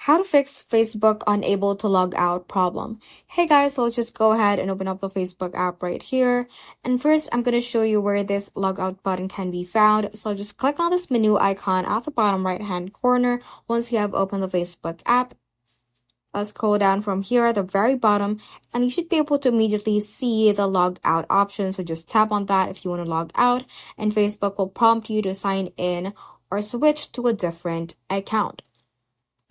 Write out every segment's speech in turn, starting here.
How to fix Facebook unable to log out problem. Hey guys, so let's just go ahead and open up the Facebook app right here. And first, I'm going to show you where this logout button can be found. So just click on this menu icon at the bottom right hand corner once you have opened the Facebook app. Let's scroll down from here at the very bottom, and you should be able to immediately see the log out option. So just tap on that if you want to log out, and Facebook will prompt you to sign in or switch to a different account.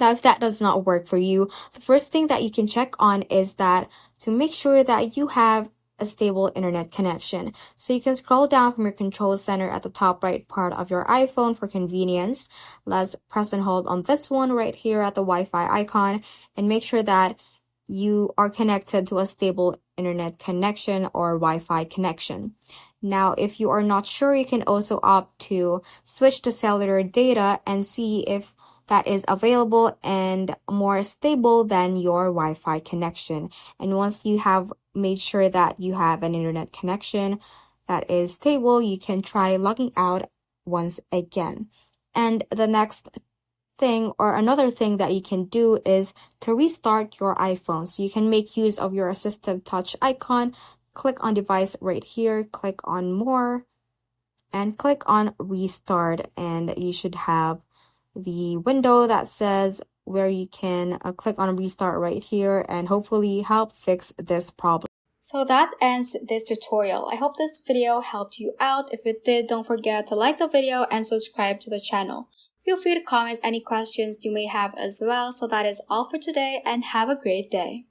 Now, if that does not work for you, the first thing that you can check on is that to make sure that you have a stable internet connection. So you can scroll down from your control center at the top right part of your iPhone for convenience. Let's press and hold on this one right here at the Wi-Fi icon and make sure that you are connected to a stable internet connection or Wi-Fi connection. Now, if you are not sure, you can also opt to switch to cellular data and see if that is available and more stable than your Wi-Fi connection. And once you have made sure that you have an internet connection that is stable, you can try logging out once again. And the next thing or another thing that you can do is to restart your iPhone. So you can make use of your assistive touch icon, click on device right here, click on more, and click on restart, and you should have the window that says where you can click on restart right here and hopefully help fix this problem. So that ends this tutorial. I hope this video helped you out. If it did, don't forget to like the video and subscribe to the channel. Feel free to comment any questions you may have as well. So that is all for today, and have a great day.